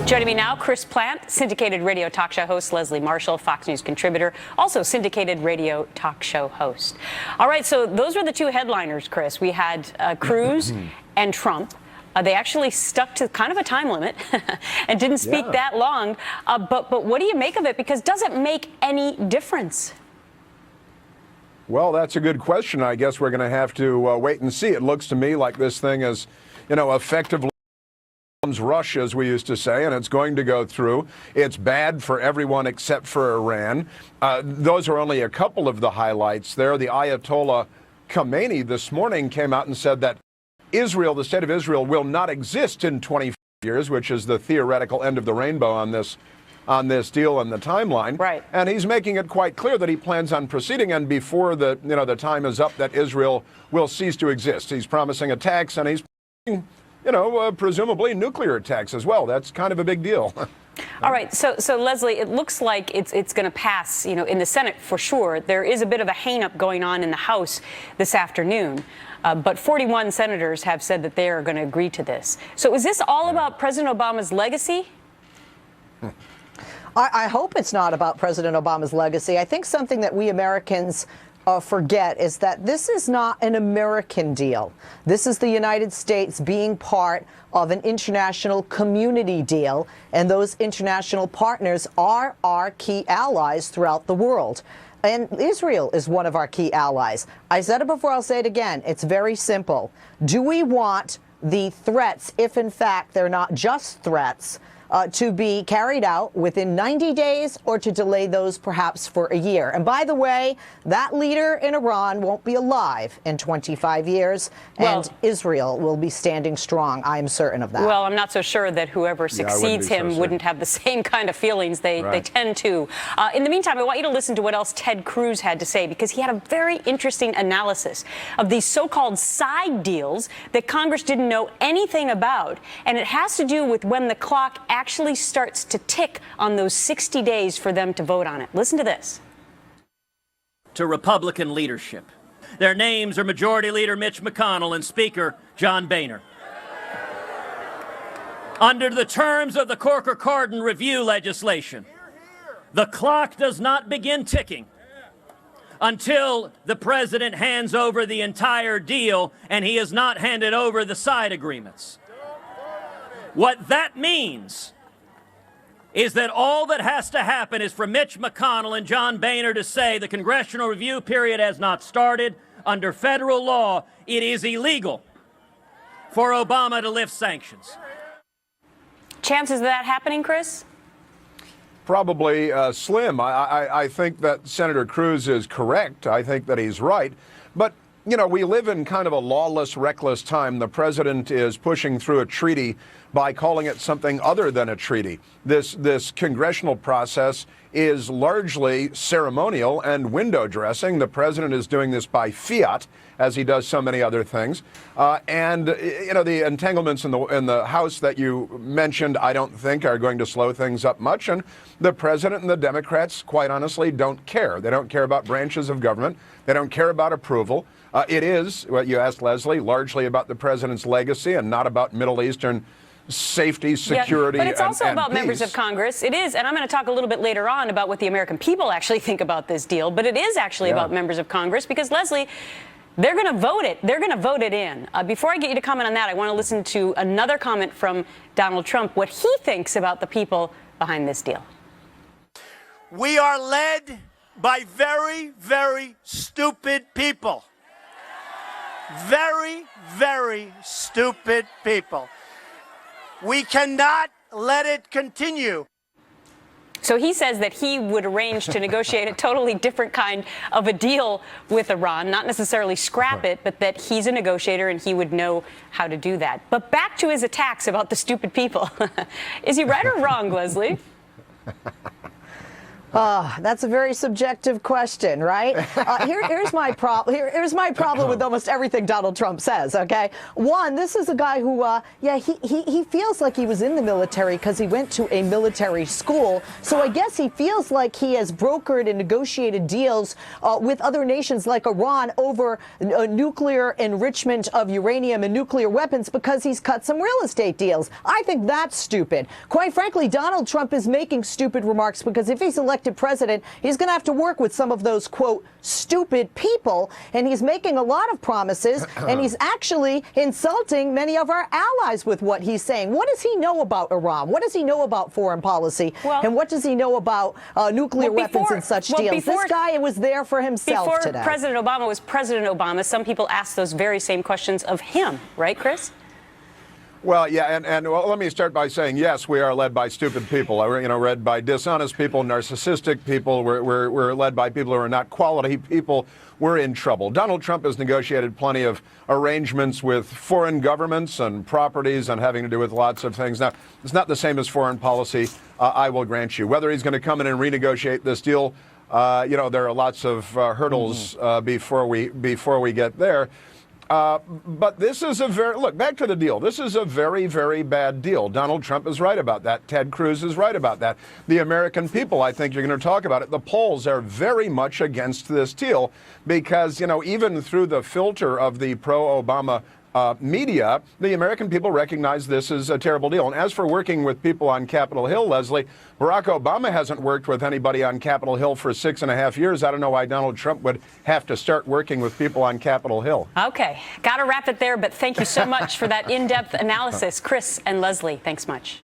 Joining me now, Chris Plant, syndicated radio talk show host, Leslie Marshall, Fox News contributor, also syndicated radio talk show host. All right, so those were the two headliners, Chris. We had Cruz and Trump. They actually stuck to kind of a time limit and didn't speak that long. But what do you make of it? Because does it make any difference? Well, that's a good question. I guess we're going to have to wait and see. It looks to me like this thing is, effectively rush, as we used to say, and it's going to go through. It's bad for everyone except for Iran. Those are only a couple of the highlights there. The Ayatollah Khamenei this morning came out and said that Israel, the state of Israel, will not exist in 25 years, which is the theoretical end of the rainbow on this deal and the timeline. Right. And he's making it quite clear that he plans on proceeding, and before the time is up, that Israel will cease to exist. He's promising attacks, and he's presumably nuclear attacks as well. That's kind of a big deal. All right. So Leslie, it looks like it's going to pass, in the Senate for sure. There is a bit of a hang-up going on in the House this afternoon. But 41 senators have said that they are going to agree to this. So is this all about President Obama's legacy? I hope it's not about President Obama's legacy. I think something that we Americans forget is that this is not an American deal. This is the United States being part of an international community deal, and those international partners are our key allies throughout the world. And Israel is one of our key allies. I said it before, I'll say it again. It's very simple. Do we want the threats, if in fact they're not just threats, to be carried out within 90 days or to delay those perhaps for a year? And by the way, that leader in Iran won't be alive in 25 years, and Israel will be standing strong. I am certain of that. Well, I'm not so sure that whoever succeeds him wouldn't have the same kind of feelings they tend to. In the meantime, I want you to listen to what else Ted Cruz had to say, because he had a very interesting analysis of these so-called side deals that Congress didn't know anything about, and it has to do with when the clock actually starts to tick on those 60 days for them to vote on it. Listen to this. To Republican leadership. Their names are Majority Leader Mitch McConnell and Speaker John Boehner. Under the terms of the Corker-Cardin review legislation, the clock does not begin ticking until the president hands over the entire deal, and he has not handed over the side agreements. What that means is that all that has to happen is for Mitch McConnell and John Boehner to say the congressional review period has not started. Under federal law, it is illegal for Obama to lift sanctions. Chances of that happening, Chris? Probably slim. I think that Senator Cruz is correct. I think that he's right. But we live in kind of a lawless, reckless time. The president is pushing through a treaty by calling it something other than a treaty. This congressional process is largely ceremonial and window dressing. The president is doing this by fiat, as he does so many other things. The entanglements in the House that you mentioned, I don't think are going to slow things up much. And the president and the Democrats, quite honestly, don't care. They don't care about branches of government. They don't care about approval. It is, what you asked, Leslie, largely about the president's legacy and not about Middle Eastern safety, security, but it's also about peace. Members of Congress. It is, and I'm going to talk a little bit later on about what the American people actually think about this deal, but it is actually about members of Congress because, Leslie, they're going to vote it. They're going to vote it in. Before I get you to comment on that, I want to listen to another comment from Donald Trump, what he thinks about the people behind this deal. We are led by very, very stupid people. Very, very stupid people. We cannot let it continue. So he says that he would arrange to negotiate a totally different kind of a deal with Iran, not necessarily scrap it, but that he's a negotiator and he would know how to do that. But back to his attacks about the stupid people. Is he right or wrong, Leslie? That's a very subjective question, right? Here's my problem. Here's my problem with almost everything Donald Trump says. Okay, one, this is a guy who, he feels like he was in the military because he went to a military school. So I guess he feels like he has brokered and negotiated deals with other nations like Iran over nuclear enrichment of uranium and nuclear weapons because he's cut some real estate deals. I think that's stupid. Quite frankly, Donald Trump is making stupid remarks because if he's elected president, he's going to have to work with some of those, quote, stupid people, and he's making a lot of promises, and he's actually insulting many of our allies with what he's saying. What does he know about Iran? What does he know about foreign policy? And what does he know about nuclear weapons and such deals? This guy was there for himself today. Before President Obama was President Obama, some people asked those very same questions of him, right, Chris? Well, yeah, and well, let me start by saying, yes, we are led by stupid people. Led by dishonest people, narcissistic people. We're led by people who are not quality people. We're in trouble. Donald Trump has negotiated plenty of arrangements with foreign governments and properties and having to do with lots of things. Now, it's not the same as foreign policy, I will grant you. Whether he's going to come in and renegotiate this deal, there are lots of hurdles before we get there. But this is look, back to the deal. This is a very, very bad deal. Donald Trump is right about that. Ted Cruz is right about that. The American people, I think you're going to talk about it. The polls are very much against this deal because, even through the filter of the pro-Obama media, the American people recognize this as a terrible deal. And as for working with people on Capitol Hill, Leslie, Barack Obama hasn't worked with anybody on Capitol Hill for 6.5 years. I don't know why Donald Trump would have to start working with people on Capitol Hill. Okay, got to wrap it there, but thank you so much for that in-depth analysis. Chris and Leslie, thanks much.